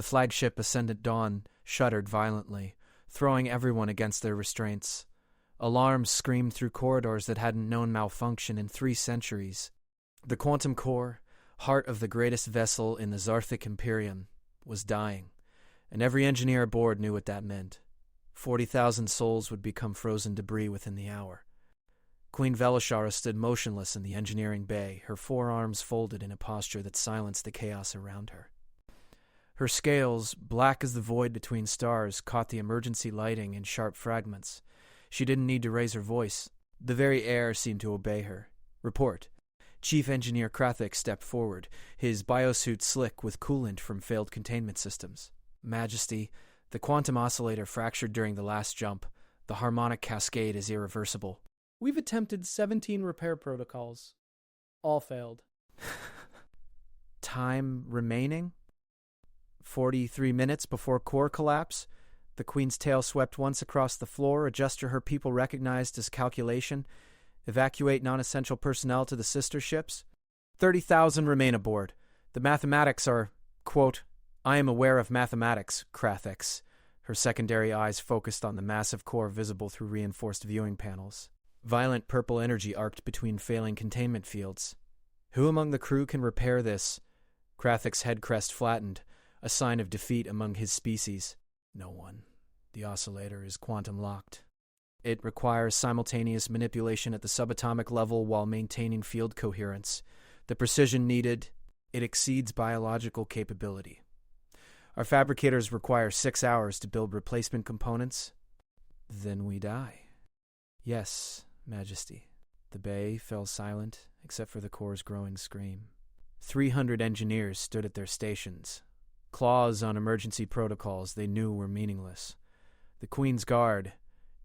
The flagship Ascendant Dawn shuddered violently, throwing everyone against their restraints. Alarms screamed through corridors that hadn't known malfunction in 3 centuries. The quantum core, heart of the greatest vessel in the Zarthic Imperium, was dying, and every engineer aboard knew what that meant. 40,000 souls would become frozen debris within the hour. Queen Velishara stood motionless in the engineering bay, her forearms folded in a posture that silenced the chaos around her. Her scales, black as the void between stars, caught the emergency lighting in sharp fragments. She didn't need to raise her voice. The very air seemed to obey her. Report. Chief Engineer Krathik stepped forward, his biosuit slick with coolant from failed containment systems. Majesty, the quantum oscillator fractured during the last jump. The harmonic cascade is irreversible. We've attempted 17 repair protocols. All failed. Time remaining? 43 minutes before core collapse? The Queen's tail swept once across the floor, a gesture her people recognized as calculation. Evacuate non-essential personnel to the sister ships. 30,000 remain aboard. The mathematics are, quote, I am aware of mathematics, Krathix. Her secondary eyes focused on the massive core visible through reinforced viewing panels. Violent purple energy arced between failing containment fields. Who among the crew can repair this? Krathik's head crest flattened, a sign of defeat among his species. No one. The oscillator is quantum-locked. It requires simultaneous manipulation at the subatomic level while maintaining field coherence. The precision needed, it exceeds biological capability. Our fabricators require 6 hours to build replacement components. Then we die. Yes, Majesty. The bay fell silent, except for the core's growing scream. 300 engineers stood at their stations. Claws on emergency protocols they knew were meaningless. The Queen's Guard,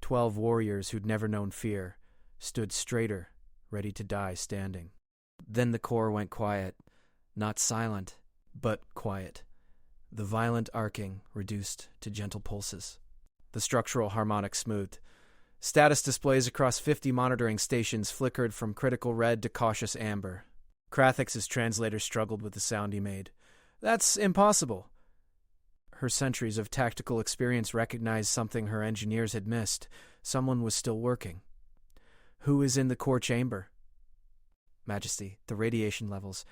12 warriors who'd never known fear, stood straighter, ready to die standing. Then the core went quiet. Not silent, but quiet. The violent arcing reduced to gentle pulses. The structural harmonic smoothed. Status displays across 50 monitoring stations flickered from critical red to cautious amber. Krathix's translator struggled with the sound he made. That's impossible. Her centuries of tactical experience recognized something her engineers had missed. Someone was still working. Who is in the core chamber? Majesty, the radiation levels.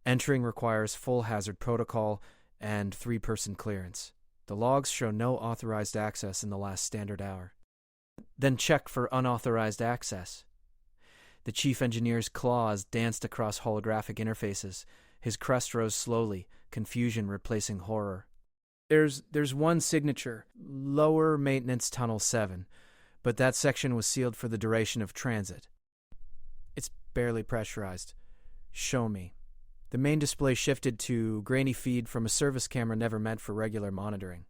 Entering requires full hazard protocol and 3-person clearance. The logs show no authorized access in the last standard hour. Then check for unauthorized access. The chief engineer's claws danced across holographic interfaces. His crest rose slowly, confusion replacing horror. There's one signature, lower maintenance tunnel 7, but that section was sealed for the duration of transit. It's barely pressurized. Show me. The main display shifted to grainy feed from a service camera never meant for regular monitoring.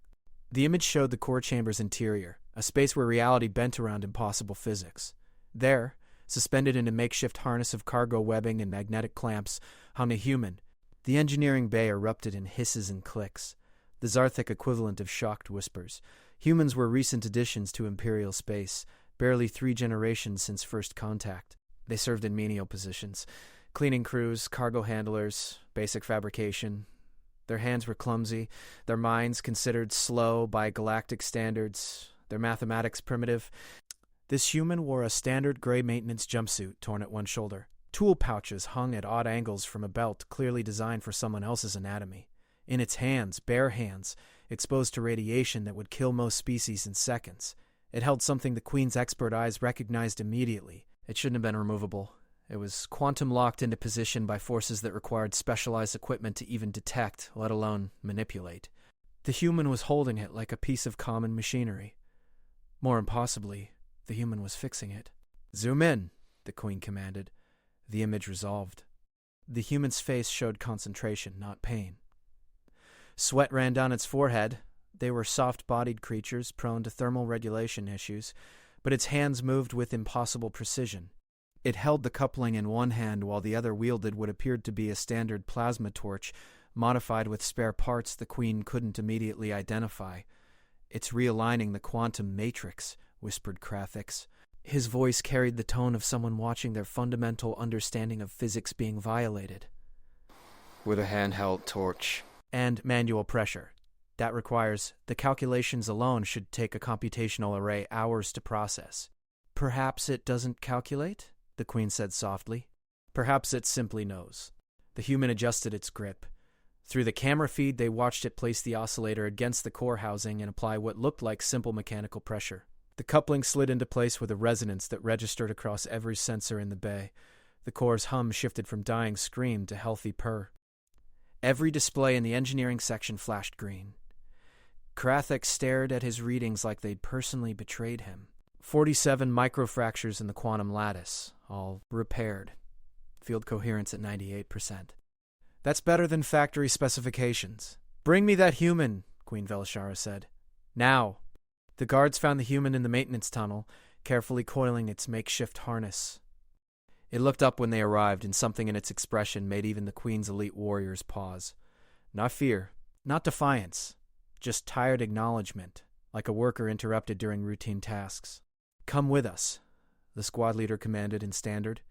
The image showed the core chamber's interior, a space where reality bent around impossible physics. There, suspended in a makeshift harness of cargo webbing and magnetic clamps, hung a human. The engineering bay erupted in hisses and clicks, the Zarthic equivalent of shocked whispers. Humans were recent additions to Imperial space, barely 3 generations since first contact. They served in menial positions. Cleaning crews, cargo handlers, basic fabrication. Their hands were clumsy, their minds considered slow by galactic standards, their mathematics primitive. This human wore a standard gray maintenance jumpsuit torn at one shoulder. Tool pouches hung at odd angles from a belt clearly designed for someone else's anatomy. In its hands, bare hands, exposed to radiation that would kill most species in seconds. It held something the Queen's expert eyes recognized immediately. It shouldn't have been removable. It was quantum-locked into position by forces that required specialized equipment to even detect, let alone manipulate. The human was holding it like a piece of common machinery. More impossibly, the human was fixing it. Zoom in, the Queen commanded. The image resolved. The human's face showed concentration, not pain. Sweat ran down its forehead. They were soft-bodied creatures prone to thermal regulation issues, but its hands moved with impossible precision. It held the coupling in one hand while the other wielded what appeared to be a standard plasma torch, modified with spare parts the Queen couldn't immediately identify. It's realigning the quantum matrix, whispered Krathix. His voice carried the tone of someone watching their fundamental understanding of physics being violated. With a handheld torch. And manual pressure. That requires the calculations alone should take a computational array hours to process. Perhaps it doesn't calculate? The Queen said softly. Perhaps it simply knows. The human adjusted its grip. Through the camera feed, they watched it place the oscillator against the core housing and apply what looked like simple mechanical pressure. The coupling slid into place with a resonance that registered across every sensor in the bay. The core's hum shifted from dying scream to healthy purr. Every display in the engineering section flashed green. Krathik stared at his readings like they'd personally betrayed him. 47 microfractures in the quantum lattice, all repaired. Field coherence at 98%. That's better than factory specifications. Bring me that human, Queen Velshara said. Now. The guards found the human in the maintenance tunnel, carefully coiling its makeshift harness. It looked up when they arrived, and something in its expression made even the Queen's elite warriors pause. Not fear, not defiance, just tired acknowledgement, like a worker interrupted during routine tasks. Come with us, the squad leader commanded in standard.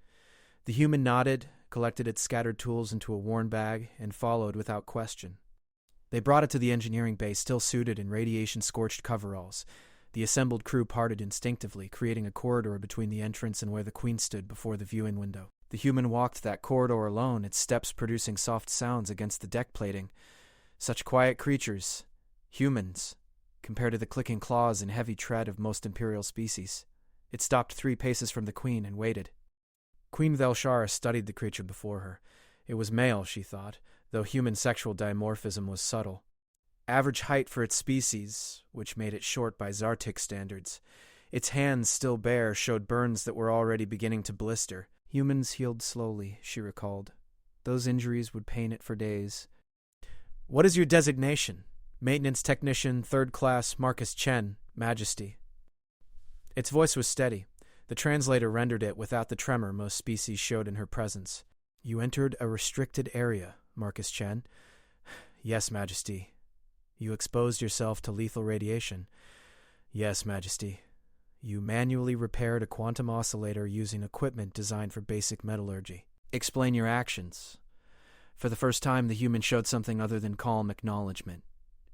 The human nodded, collected its scattered tools into a worn bag, and followed without question. They brought it to the engineering bay, still suited in radiation-scorched coveralls. The assembled crew parted instinctively, creating a corridor between the entrance and where the Queen stood before the viewing window. The human walked that corridor alone, its steps producing soft sounds against the deck plating. Such quiet creatures, humans, compared to the clicking claws and heavy tread of most imperial species. It stopped 3 paces from the Queen and waited. Queen Velshara studied the creature before her. It was male, she thought, though human sexual dimorphism was subtle. Average height for its species, which made it short by Zartik standards. Its hands, still bare, showed burns that were already beginning to blister. Humans healed slowly, she recalled. Those injuries would pain it for days. What is your designation? Maintenance Technician, 3rd Class, Marcus Chen, Majesty. Its voice was steady. The translator rendered it without the tremor most species showed in her presence. You entered a restricted area, Marcus Chen. Yes, Majesty. You exposed yourself to lethal radiation. Yes, Majesty. You manually repaired a quantum oscillator using equipment designed for basic metallurgy. Explain your actions. For the first time, the human showed something other than calm acknowledgement.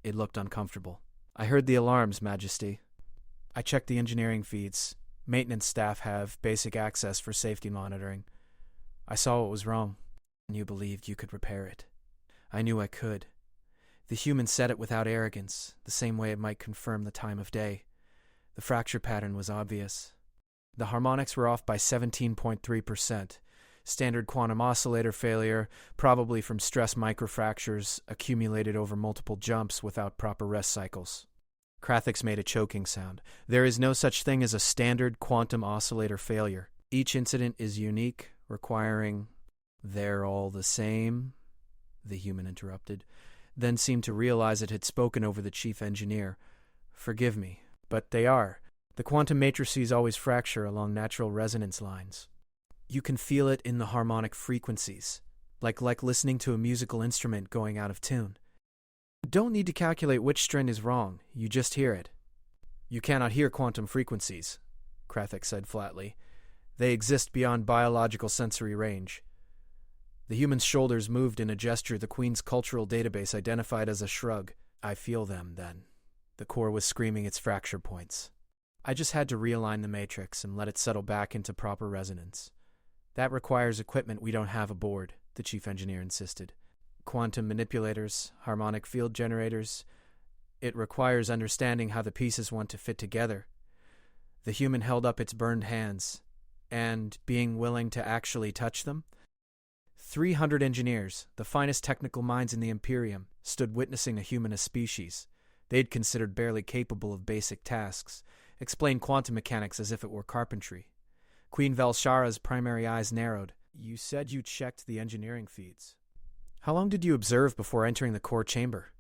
It looked uncomfortable. I heard the alarms, Majesty. I checked the engineering feeds. Maintenance staff have basic access for safety monitoring. I saw what was wrong, and you believed you could repair it. I knew I could. The human said it without arrogance, the same way it might confirm the time of day. The fracture pattern was obvious. The harmonics were off by 17.3%. Standard quantum oscillator failure, probably from stress microfractures accumulated over multiple jumps without proper rest cycles. Krathix made a choking sound. There is no such thing as a standard quantum oscillator failure. Each incident is unique, requiring... They're all the same, the human interrupted, then seemed to realize it had spoken over the chief engineer. Forgive me, but they are. The quantum matrices always fracture along natural resonance lines. You can feel it in the harmonic frequencies, like listening to a musical instrument going out of tune. You don't need to calculate which string is wrong, you just hear it. You cannot hear quantum frequencies, Krathik said flatly. They exist beyond biological sensory range. The human's shoulders moved in a gesture the Queen's cultural database identified as a shrug. I feel them, then. The core was screaming its fracture points. I just had to realign the matrix and let it settle back into proper resonance. That requires equipment we don't have aboard, the chief engineer insisted. Quantum manipulators, harmonic field generators. It requires understanding how the pieces want to fit together. The human held up its burned hands. And being willing to actually touch them? 300 engineers, the finest technical minds in the Imperium, stood witnessing a human as species. They'd considered barely capable of basic tasks, explained quantum mechanics as if it were carpentry. Queen Velshara's primary eyes narrowed. You said you checked the engineering feeds. How long did you observe before entering the core chamber?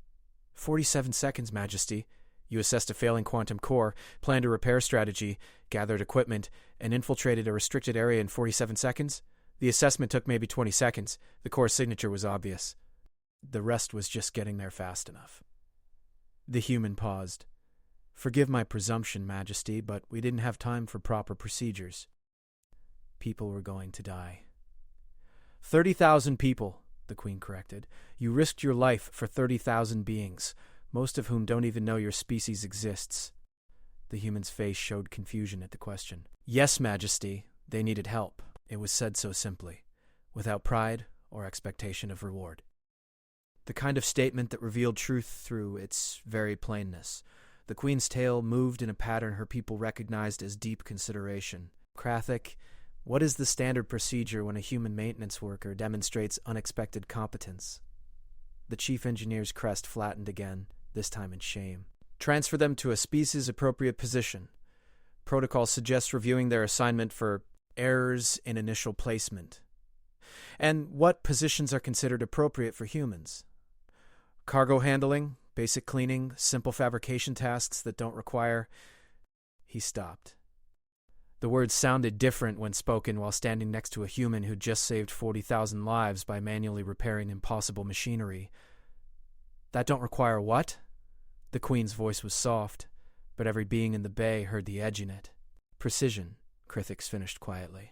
47 seconds, Majesty. You assessed a failing quantum core, planned a repair strategy, gathered equipment, and infiltrated a restricted area in 47 seconds? The assessment took maybe 20 seconds. The core's signature was obvious. The rest was just getting there fast enough. The human paused. Forgive my presumption, Majesty, but we didn't have time for proper procedures. People were going to die. 30,000 people, the Queen corrected. You risked your life for 30,000 beings. most of whom don't even know your species exists. The human's face showed confusion at the question. Yes, Majesty, they needed help. It was said so simply, without pride or expectation of reward. The kind of statement that revealed truth through its very plainness. The Queen's tale moved in a pattern her people recognized as deep consideration. Krathic, what is the standard procedure when a human maintenance worker demonstrates unexpected competence? The chief engineer's crest flattened again, this time in shame. Transfer them to a species-appropriate position. Protocol suggests reviewing their assignment for errors in initial placement. And what positions are considered appropriate for humans? Cargo handling, basic cleaning, simple fabrication tasks that don't require... He stopped. The words sounded different when spoken while standing next to a human who'd just saved 40,000 lives by manually repairing impossible machinery. That don't require what? The Queen's voice was soft, but every being in the bay heard the edge in it. Precision, Krithics finished quietly.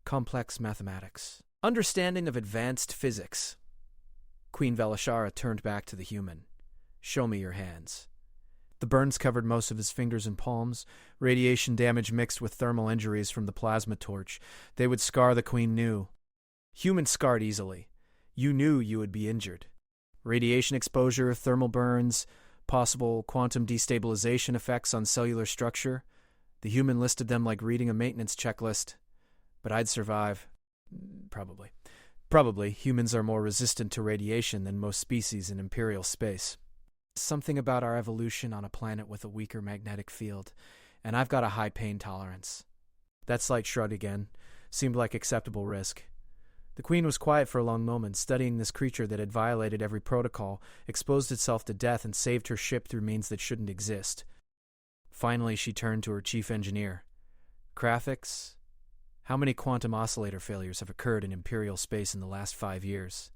Complex mathematics. Understanding of advanced physics. Queen Velashara turned back to the human. Show me your hands. The burns covered most of his fingers and palms, radiation damage mixed with thermal injuries from the plasma torch. They would scar, the Queen knew. Humans scarred easily. You knew you would be injured. Radiation exposure, thermal burns, possible quantum destabilization effects on cellular structure. The human listed them like reading a maintenance checklist. But I'd survive. Probably. Probably, humans are more resistant to radiation than most species in imperial space. Something about our evolution on a planet with a weaker magnetic field, and I've got a high pain tolerance. That slight shrug again seemed like acceptable risk. The Queen was quiet for a long moment, studying this creature that had violated every protocol, exposed itself to death, and saved her ship through means that shouldn't exist. Finally, she turned to her chief engineer. Krathics, how many quantum oscillator failures have occurred in Imperial space in the last 5 years?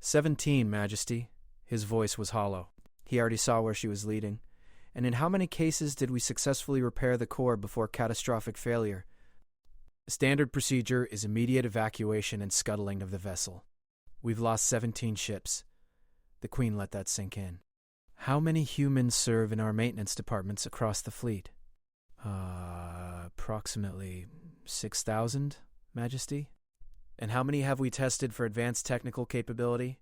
17, Majesty. His voice was hollow. He already saw where she was leading. And in how many cases did we successfully repair the core before catastrophic failure? Standard procedure is immediate evacuation and scuttling of the vessel. We've lost 17 ships. The Queen let that sink in. How many humans serve in our maintenance departments across the fleet? Approximately 6,000, Majesty. And how many have we tested for advanced technical capability?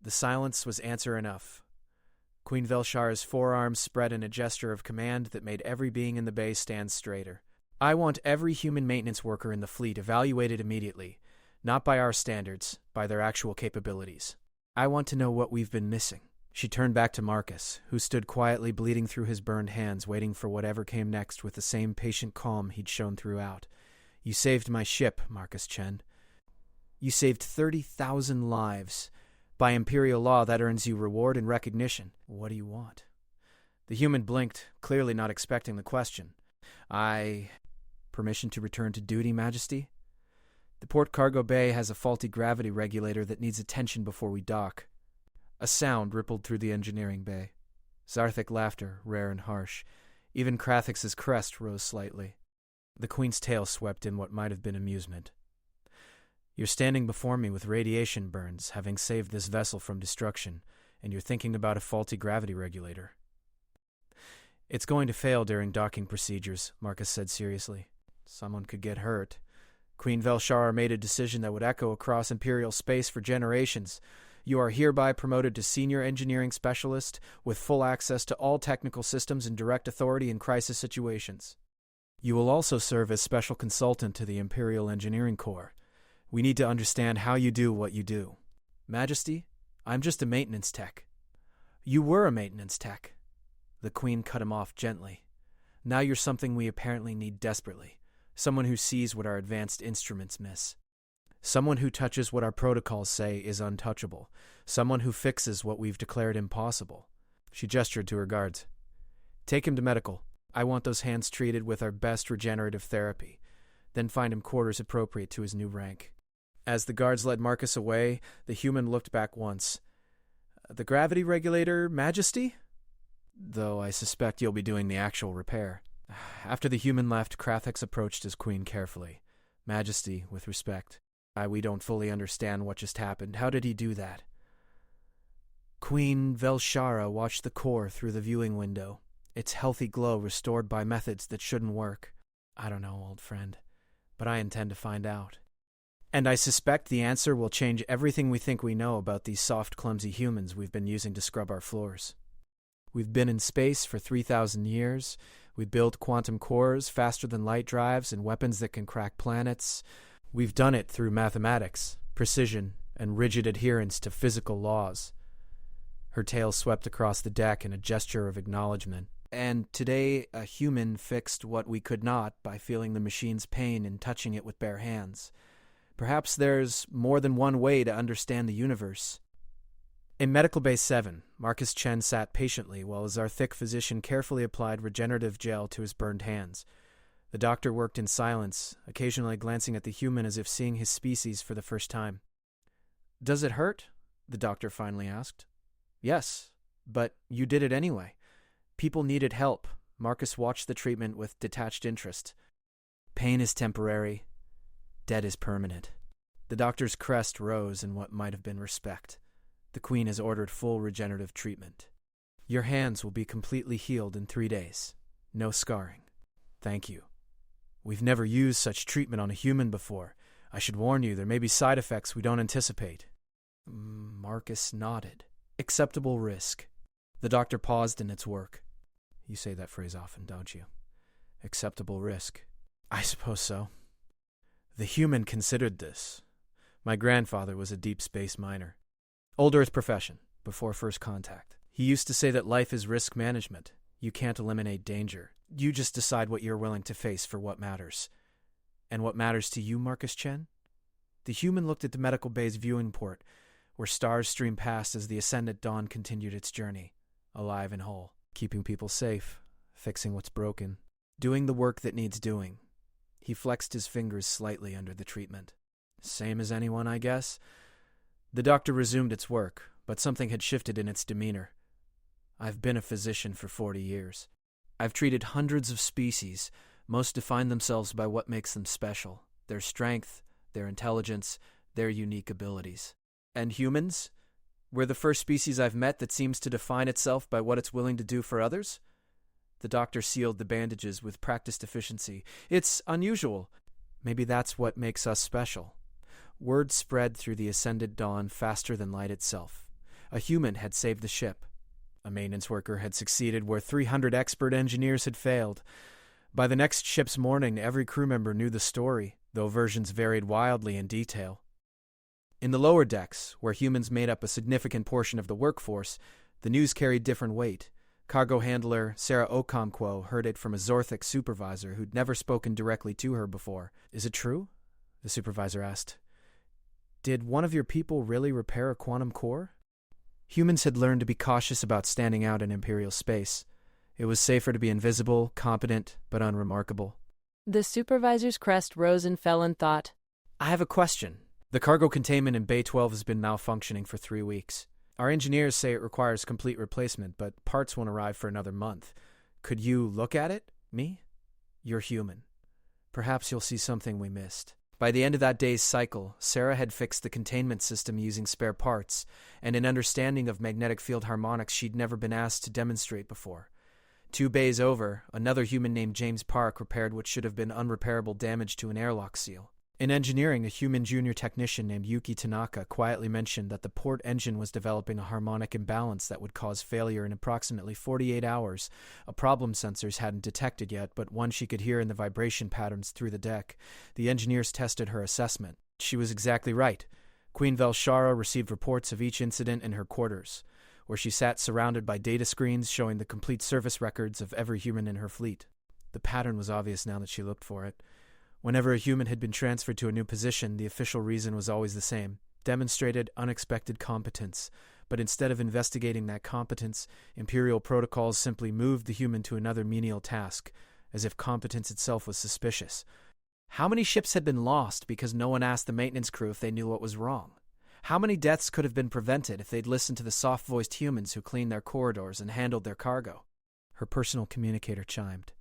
The silence was answer enough. Queen Velshara's forearms spread in a gesture of command that made every being in the bay stand straighter. I want every human maintenance worker in the fleet evaluated immediately, not by our standards, by their actual capabilities. I want to know what we've been missing. She turned back to Marcus, who stood quietly bleeding through his burned hands, waiting for whatever came next with the same patient calm he'd shown throughout. You saved my ship, Marcus Chen. You saved 30,000 lives. By Imperial law, that earns you reward and recognition. What do you want? The human blinked, clearly not expecting the question. Permission to return to duty, Majesty? The port cargo bay has a faulty gravity regulator that needs attention before we dock. A sound rippled through the engineering bay. Zarthic laughter, rare and harsh. Even Krathix's crest rose slightly. The Queen's tail swept in what might have been amusement. You're standing before me with radiation burns, having saved this vessel from destruction, and you're thinking about a faulty gravity regulator. It's going to fail during docking procedures, Marcus said seriously. Someone could get hurt. Queen Velshara made a decision that would echo across Imperial space for generations. You are hereby promoted to Senior Engineering Specialist with full access to all technical systems and direct authority in crisis situations. You will also serve as Special Consultant to the Imperial Engineering Corps. We need to understand how you do what you do. Majesty, I'm just a maintenance tech. You were a maintenance tech. The Queen cut him off gently. Now you're something we apparently need desperately. Someone who sees what our advanced instruments miss. Someone who touches what our protocols say is untouchable. Someone who fixes what we've declared impossible. She gestured to her guards. Take him to medical. I want those hands treated with our best regenerative therapy. Then find him quarters appropriate to his new rank. As the guards led Marcus away, the human looked back once. The gravity regulator, Majesty? Though I suspect you'll be doing the actual repair. After the human left, Krathix approached his queen carefully. Majesty, with respect. We don't fully understand what just happened. How did he do that? Queen Velshara watched the core through the viewing window, its healthy glow restored by methods that shouldn't work. I don't know, old friend, but I intend to find out. And I suspect the answer will change everything we think we know about these soft, clumsy humans we've been using to scrub our floors. We've been in space for 3,000 years. We build quantum cores faster than light drives and weapons that can crack planets. We've done it through mathematics, precision, and rigid adherence to physical laws. Her tail swept across the deck in a gesture of acknowledgement. And today, a human fixed what we could not by feeling the machine's pain and touching it with bare hands. Perhaps there's more than one way to understand the universe. In Medical Bay 7, Marcus Chen sat patiently while his Arthic physician carefully applied regenerative gel to his burned hands. The doctor worked in silence, occasionally glancing at the human as if seeing his species for the first time. "Does it hurt?" the doctor finally asked. "Yes, but you did it anyway." People needed help. Marcus watched the treatment with detached interest. Pain is temporary. Dead is permanent. The doctor's crest rose in what might have been respect. The Queen has ordered full regenerative treatment. Your hands will be completely healed in 3 days. No scarring. Thank you. We've never used such treatment on a human before. I should warn you, there may be side effects we don't anticipate. Marcus nodded. Acceptable risk. The doctor paused in its work. You say that phrase often, don't you? Acceptable risk. I suppose so. The human considered this. My grandfather was a deep space miner. Old Earth profession, before first contact. He used to say that life is risk management. You can't eliminate danger. You just decide what you're willing to face for what matters. And what matters to you, Marcus Chen? The human looked at the medical bay's viewing port, where stars streamed past as the ascendant dawn continued its journey, alive and whole, keeping people safe, fixing what's broken, doing the work that needs doing. He flexed his fingers slightly under the treatment. Same as anyone, I guess. The doctor resumed its work, but something had shifted in its demeanor. I've been a physician for 40 years. I've treated hundreds of species. Most define themselves by what makes them special, their strength, their intelligence, their unique abilities. And humans? We're the first species I've met that seems to define itself by what it's willing to do for others? The doctor sealed the bandages with practiced efficiency. It's unusual. Maybe that's what makes us special. Word spread through the ascended dawn faster than light itself. A human had saved the ship. A maintenance worker had succeeded where 300 expert engineers had failed. By the next ship's morning, every crew member knew the story, though versions varied wildly in detail. In the lower decks, where humans made up a significant portion of the workforce, the news carried different weight. Cargo handler Sarah Okonkwo heard it from a Zorthic supervisor who'd never spoken directly to her before. "Is it true?" the supervisor asked. "Did one of your people really repair a quantum core?" Humans had learned to be cautious about standing out in Imperial space. It was safer to be invisible, competent, but unremarkable. The supervisor's crest rose and fell in thought. "I have a question. The cargo containment in Bay 12 has been malfunctioning for 3 weeks. Our engineers say it requires complete replacement, but parts won't arrive for another month. Could you look at it? Me? You're human. Perhaps you'll see something we missed." By the end of that day's cycle, Sarah had fixed the containment system using spare parts, and an understanding of magnetic field harmonics she'd never been asked to demonstrate before. 2 bays over, another human named James Park repaired what should have been unrepairable damage to an airlock seal. In engineering, a human junior technician named Yuki Tanaka quietly mentioned that the port engine was developing a harmonic imbalance that would cause failure in approximately 48 hours, a problem sensors hadn't detected yet, but one she could hear in the vibration patterns through the deck. The engineers tested her assessment. She was exactly right. Queen Velshara received reports of each incident in her quarters, where she sat surrounded by data screens showing the complete service records of every human in her fleet. The pattern was obvious now that she looked for it. Whenever a human had been transferred to a new position, the official reason was always the same: demonstrated unexpected competence. But instead of investigating that competence, Imperial protocols simply moved the human to another menial task, as if competence itself was suspicious. How many ships had been lost because no one asked the maintenance crew if they knew what was wrong? How many deaths could have been prevented if they'd listened to the soft-voiced humans who cleaned their corridors and handled their cargo? Her personal communicator chimed.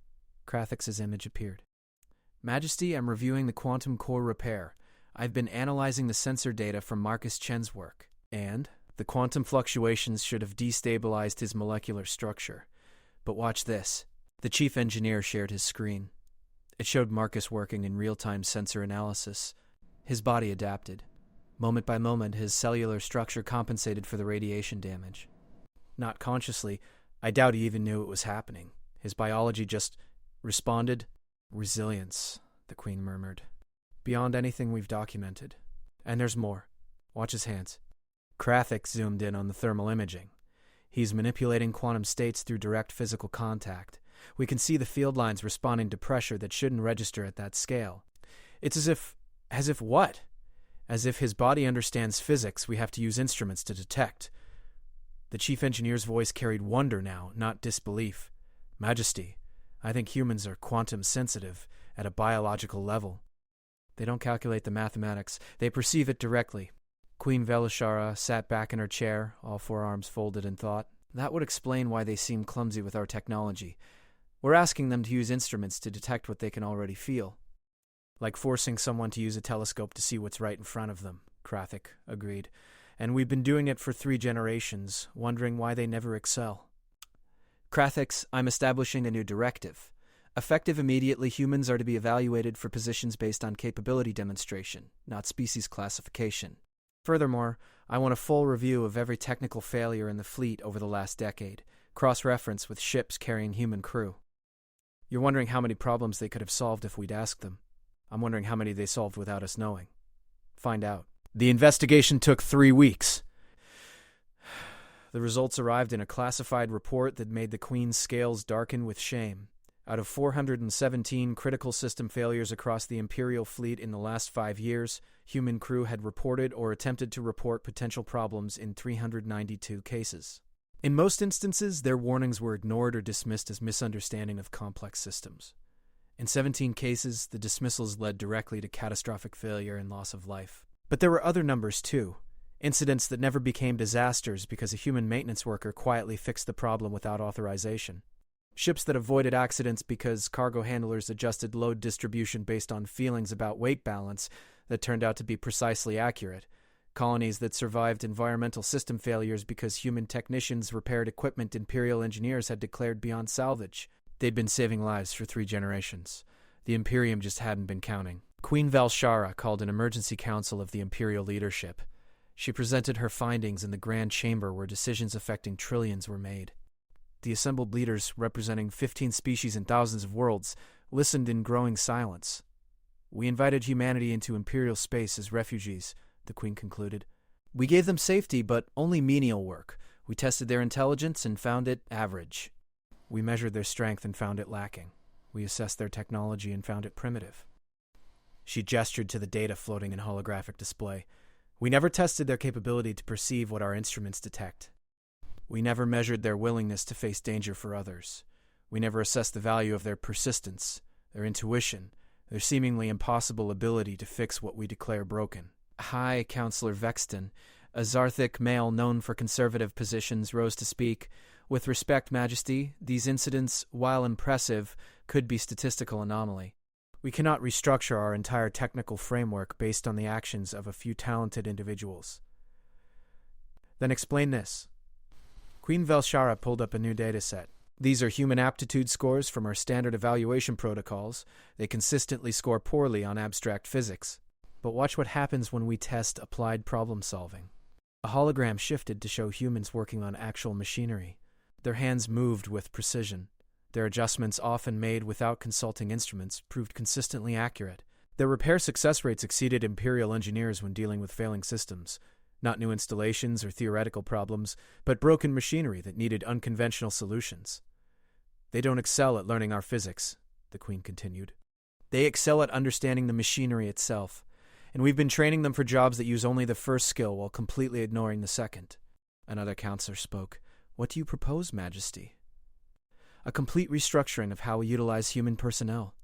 Krathix's image appeared. "Majesty, I'm reviewing the quantum core repair. I've been analyzing the sensor data from Marcus Chen's work. And The quantum fluctuations should have destabilized his molecular structure. But watch this. The chief engineer shared his screen. It showed Marcus working in real-time sensor analysis. His body adapted. Moment by moment, his cellular structure compensated for the radiation damage. Not consciously, I doubt he even knew it was happening. His biology just responded. Resilience, the Queen murmured. Beyond anything we've documented. And there's more. Watch his hands. Krathik zoomed in on the thermal imaging. He's manipulating quantum states through direct physical contact. We can see the field lines responding to pressure that shouldn't register at that scale. It's as if what? As if his body understands physics we have to use instruments to detect. The chief engineer's voice carried wonder now, not disbelief. Majesty, I think humans are quantum sensitive at a biological level. They don't calculate the mathematics. They perceive it directly. Queen Velishara sat back in her chair, all four arms folded in thought. That would explain why they seem clumsy with our technology. We're asking them to use instruments to detect what they can already feel. Like forcing someone to use a telescope to see what's right in front of them, Krathik agreed. And we've been doing it for 3 generations, wondering why they never excel. Krathix, I'm establishing a new directive. Effective immediately, humans are to be evaluated for positions based on capability demonstration, not species classification. Furthermore, I want a full review of every technical failure in the fleet over the last decade, cross-reference with ships carrying human crew. You're wondering how many problems they could have solved if we'd asked them. I'm wondering how many they solved without us knowing. Find out. The investigation took 3 weeks. The results arrived in a classified report that made the Queen's scales darken with shame. Out of 417 critical system failures across the Imperial fleet in the last 5 years, human crew had reported or attempted to report potential problems in 392 cases. In most instances, their warnings were ignored or dismissed as misunderstanding of complex systems. In 17 cases, the dismissals led directly to catastrophic failure and loss of life. But there were other numbers too. Incidents that never became disasters because a human maintenance worker quietly fixed the problem without authorization. Ships that avoided accidents because cargo handlers adjusted load distribution based on feelings about weight balance that turned out to be precisely accurate. Colonies that survived environmental system failures because human technicians repaired equipment Imperial engineers had declared beyond salvage. They'd been saving lives for 3 generations. The Imperium just hadn't been counting. Queen Velishara called an emergency council of the Imperial leadership. She presented her findings in the Grand Chamber where decisions affecting trillions were made. The assembled leaders, representing 15 species and thousands of worlds, listened in growing silence. We invited humanity into Imperial space as refugees, the Queen concluded. We gave them safety, but only menial work. We tested their intelligence and found it average. We measured their strength and found it lacking. We assessed their technology and found it primitive. She gestured to the data floating in holographic display. We never tested their capability to perceive what our instruments detect. We never measured their willingness to face danger for others. We never assessed the value of their persistence, their intuition, their seemingly impossible ability to fix what we declare broken. High Counselor Vexton, a Zarthic male known for conservative positions, rose to speak. With respect, Majesty, these incidents, while impressive, could be statistical anomaly. We cannot restructure our entire technical framework based on the actions of a few talented individuals. Then explain this. Queen Velishara pulled up a new dataset. These are human aptitude scores from our standard evaluation protocols. They consistently score poorly on abstract physics. But watch what happens when we test applied problem solving. A hologram shifted to show humans working on actual machinery. Their hands moved with precision. Their adjustments, often made without consulting instruments, proved consistently accurate. Their repair success rates exceeded Imperial engineers when dealing with failing systems. Not new installations or theoretical problems, but broken machinery that needed unconventional solutions. They don't excel at learning our physics, the Queen continued. They excel at understanding the machinery itself, and we've been training them for jobs that use only the first skill while completely ignoring the second. Another counselor spoke. What do you propose, Majesty? A complete restructuring of how we utilize human personnel.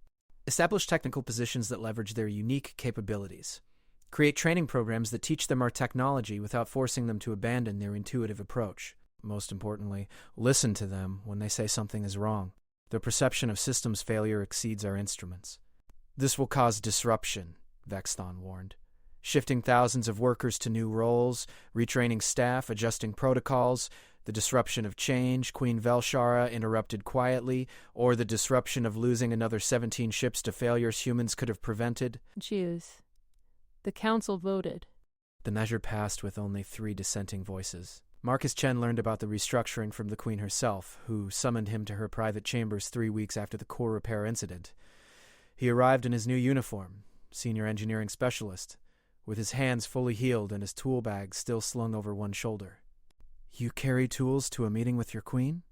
Establish technical positions that leverage their unique capabilities. Create training programs that teach them our technology without forcing them to abandon their intuitive approach. Most importantly, listen to them when they say something is wrong. Their perception of systems failure exceeds our instruments. This will cause disruption, Vexton warned. shifting thousands of workers to new roles, retraining staff, adjusting protocols, the disruption of change, Queen Velshara interrupted quietly, or the disruption of losing another 17 ships to failures humans could have prevented. Choose. The council voted. The measure passed with only 3 dissenting voices. Marcus Chen learned about the restructuring from the Queen herself, who summoned him to her private chambers 3 weeks after the core repair incident. He arrived in his new uniform, senior engineering specialist, with his hands fully healed and his tool bag still slung over one shoulder. "You carry tools to a meeting with your queen?"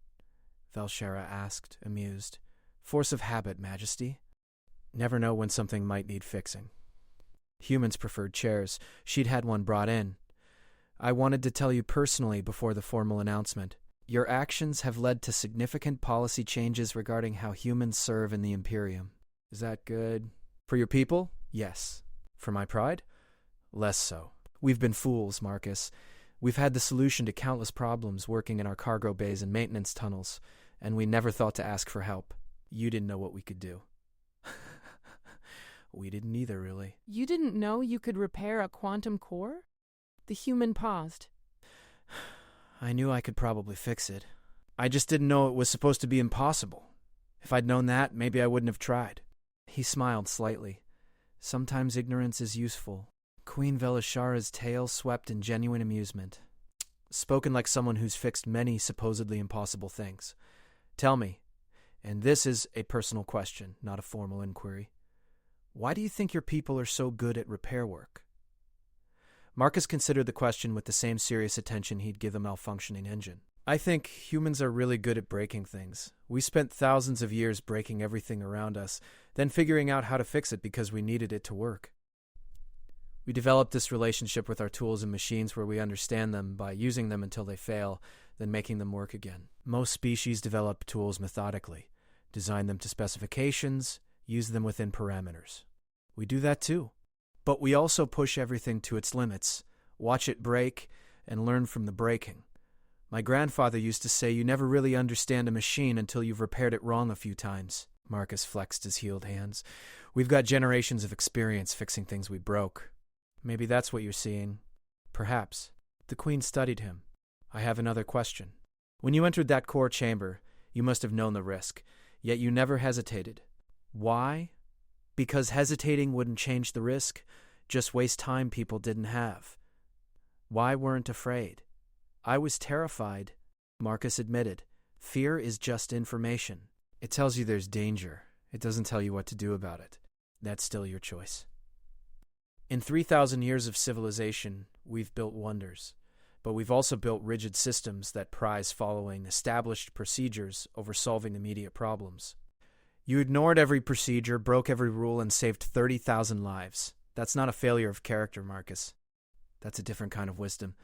Velshara asked, amused. "Force of habit, Majesty. Never know when something might need fixing." Humans preferred chairs. She'd had one brought in. "I wanted to tell you personally before the formal announcement. Your actions have led to significant policy changes regarding how humans serve in the Imperium." "Is that good?" "For your people? Yes. For my pride? Less so. We've been fools, Marcus. We've had the solution to countless problems working in our cargo bays and maintenance tunnels, and we never thought to ask for help. You didn't know what we could do." "We didn't either, really." You didn't know you could repair a quantum core? The human paused. "I knew I could probably fix it. I just didn't know it was supposed to be impossible. If I'd known that, maybe I wouldn't have tried." He smiled slightly. Sometimes ignorance is useful. Queen Velishara's tail swept in genuine amusement. Spoken like someone who's fixed many supposedly impossible things. "Tell me, and this is a personal question, not a formal inquiry, why do you think your people are so good at repair work?" Marcus considered the question with the same serious attention he'd give a malfunctioning engine. "I think humans are really good at breaking things. We spent thousands of years breaking everything around us, then figuring out how to fix it because we needed it to work. We developed this relationship with our tools and machines where we understand them by using them until they fail, then making them work again. Most species develop tools methodically, design them to specifications, use them within parameters. We do that too. But we also push everything to its limits, watch it break, and learn from the breaking. My grandfather used to say you never really understand a machine until you've repaired it wrong a few times." Marcus flexed his healed hands. "We've got generations of experience fixing things we broke. Maybe that's what you're seeing. Perhaps." The Queen studied him. "I have another question. When you entered that core chamber, you must have known the risk, yet you never hesitated. Why? Because hesitating wouldn't change the risk, just waste time people didn't have. Why weren't afraid?" "I was terrified," Marcus admitted. "Fear is just information. It tells you there's danger. It doesn't tell you what to do about it. That's still your choice. In 3,000 years of civilization, we've built wonders, but we've also built rigid systems that prize following established procedures over solving immediate problems. You ignored every procedure, broke every rule, and saved 30,000 lives. That's not a failure of character, Marcus. That's a different kind of wisdom.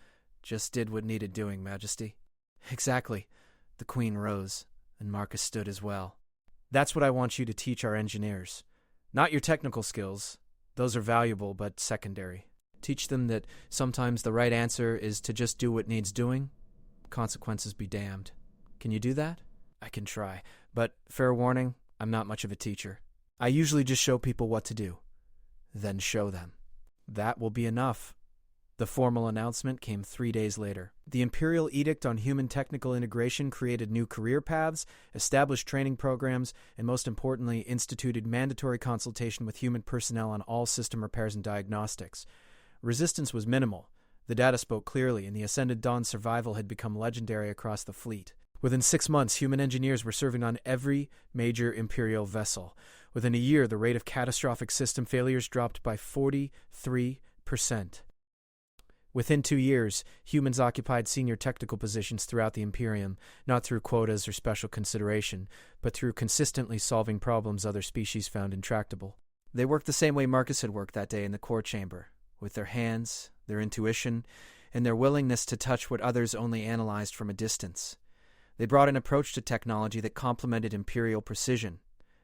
Just did what needed doing, Majesty." "Exactly." The Queen rose, and Marcus stood as well. "That's what I want you to teach our engineers. Not your technical skills. Those are valuable, but secondary. Teach them that sometimes the right answer is to just do what needs doing. Consequences be damned. Can you do that?" "I can try, but fair warning, I'm not much of a teacher. I usually just show people what to do. Then show them. That will be enough." The formal announcement came 3 days later. The Imperial Edict on Human Technical Integration created new career paths, established training programs, and most importantly, instituted mandatory consultation with human personnel on all system repairs and diagnostics. Resistance was minimal. The data spoke clearly, and the Ascended Dawn's survival had become legendary across the fleet. Within 6 months, human engineers were serving on every major Imperial vessel. Within a year, the rate of catastrophic system failures dropped by 43%. Within 2 years, humans occupied senior technical positions throughout the Imperium, not through quotas or special consideration, but through consistently solving problems other species found intractable. They worked the same way Marcus had worked that day in the core chamber, with their hands, their intuition, and their willingness to touch what others only analyzed from a distance. They brought an approach to technology that complemented Imperial precision,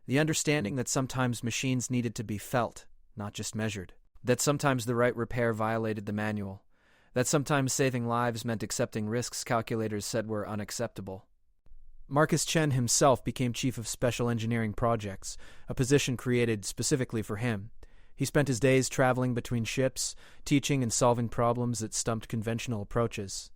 the understanding that sometimes machines needed to be felt, not just measured, that sometimes the right repair violated the manual, that sometimes saving lives meant accepting risks calculators said were unacceptable. Marcus Chen himself became Chief of Special Engineering Projects, a position created specifically for him. He spent his days traveling between ships, teaching and solving problems that stumped conventional approaches.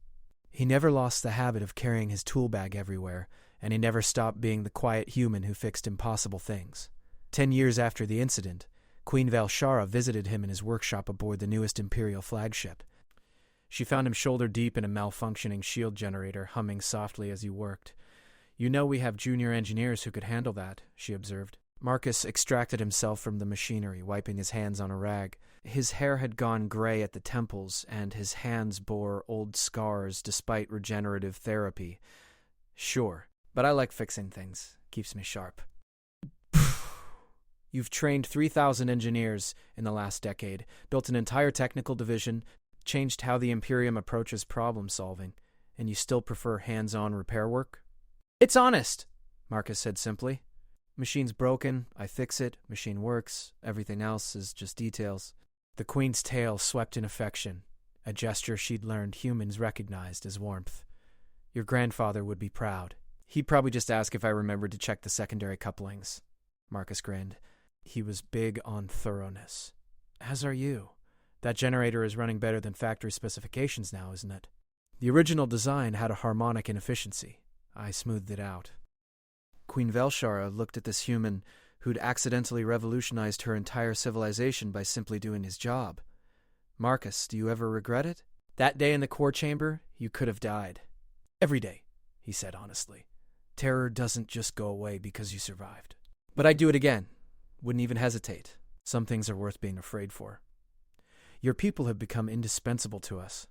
He never lost the habit of carrying his tool bag everywhere, and he never stopped being the quiet human who fixed impossible things. 10 years after the incident, Queen Valshara visited him in his workshop aboard the newest Imperial flagship. She found him shoulder-deep in a malfunctioning shield generator, humming softly as he worked. "You know we have junior engineers who could handle that," she observed. Marcus extracted himself from the machinery, wiping his hands on a rag. His hair had gone gray at the temples, and his hands bore old scars despite regenerative therapy. "Sure, but I like fixing things. Keeps me sharp." "You've trained 3,000 engineers in the last decade, built an entire technical division, changed how the Imperium approaches problem-solving, and you still prefer hands-on repair work?" "It's honest," Marcus said simply. "Machine's broken, I fix it, machine works, everything else is just details." The Queen's tail swept in affection, a gesture she'd learned humans recognized as warmth. "Your grandfather would be proud. He'd probably just ask if I remembered to check the secondary couplings." Marcus grinned. He was big on thoroughness. "As are you. That generator is running better than factory specifications now, isn't it?" "The original design had a harmonic inefficiency. I smoothed it out." Queen Valshara looked at this human who'd accidentally revolutionized her entire civilization by simply doing his job. "Marcus, do you ever regret it?" "That day in the core chamber, you could have died." "Every day," he said honestly. "Terror doesn't just go away because you survived." "But I'd do it again. Wouldn't even hesitate. Some things are worth being afraid for." "Your people have become indispensable to us.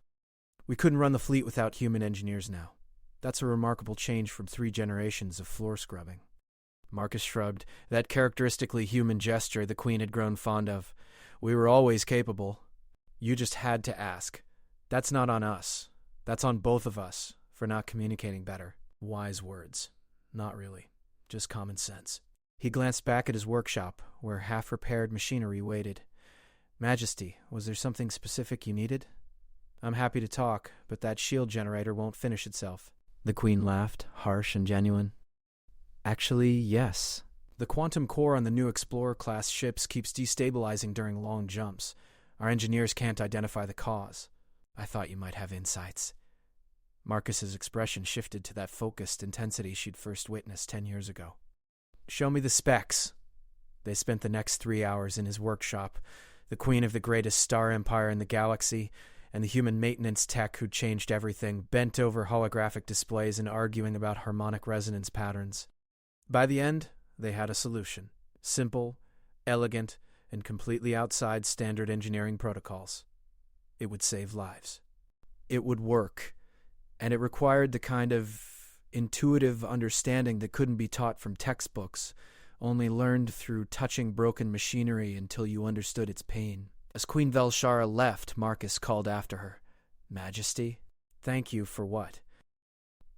We couldn't run the fleet without human engineers now. That's a remarkable change from 3 generations of floor scrubbing." Marcus shrugged, that characteristically human gesture the Queen had grown fond of. "We were always capable. You just had to ask. That's not on us. That's on both of us for not communicating better." Wise words. Not really. Just common sense. He glanced back at his workshop, where half-repaired machinery waited. "Majesty, was there something specific you needed?" "I'm happy to talk, but that shield generator won't finish itself." The Queen laughed, harsh and genuine. "Actually, yes. The quantum core on the new Explorer-class ships keeps destabilizing during long jumps. Our engineers can't identify the cause. I thought you might have insights." Marcus's expression shifted to that focused intensity she'd first witnessed 10 years ago. "Show me the specs." They spent the next 3 hours in his workshop, the Queen of the greatest star empire in the galaxy, and the human maintenance tech who'd changed everything, bent over holographic displays and arguing about harmonic resonance patterns. By the end, they had a solution. Simple, elegant, and completely outside standard engineering protocols. It would save lives. It would work, and it required the kind of intuitive understanding that couldn't be taught from textbooks, only learned through touching broken machinery until you understood its pain. As Queen Valshara left, Marcus called after her. "Majesty, thank you for what?"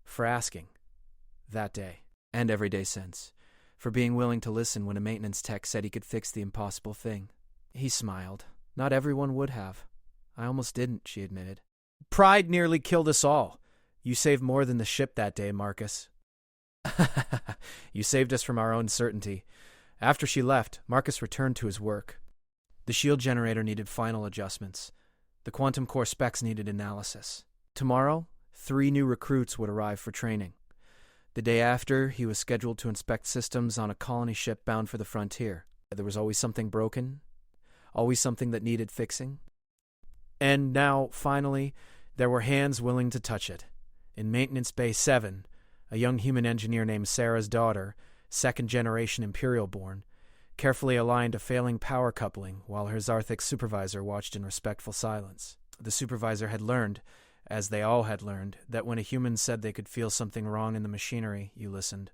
"For asking. That day. And every day since. For being willing to listen when a maintenance tech said he could fix the impossible thing." He smiled. "Not everyone would have. I almost didn't," she admitted. "Pride nearly killed us all. You saved more than the ship that day, Marcus." "You saved us from our own certainty." After she left, Marcus returned to his work. The shield generator needed final adjustments. The quantum core specs needed analysis. Tomorrow, 3 new recruits would arrive for training. The day after, he was scheduled to inspect systems on a colony ship bound for the frontier. There was always something broken, always something that needed fixing. And now, finally, there were hands willing to touch it. In Maintenance Bay 7, a young human engineer named Sarah's daughter, 2nd-generation Imperial-born, carefully aligned a failing power coupling while her Zarthic supervisor watched in respectful silence. The supervisor had learned, as they all had learned, that when a human said they could feel something wrong in the machinery, you listened.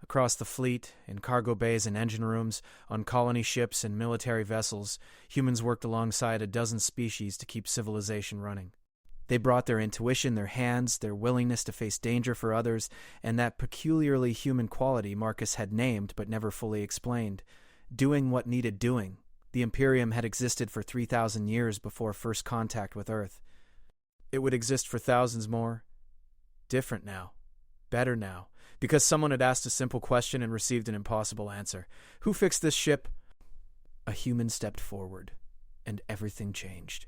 Across the fleet, in cargo bays and engine rooms, on colony ships and military vessels, humans worked alongside a dozen species to keep civilization running. They brought their intuition, their hands, their willingness to face danger for others, and that peculiarly human quality Marcus had named but never fully explained, doing what needed doing. The Imperium had existed for 3,000 years before first contact with Earth. It would exist for thousands more. Different now. Better now. Because someone had asked a simple question and received an impossible answer. "Who fixed this ship?" A human stepped forward, and everything changed.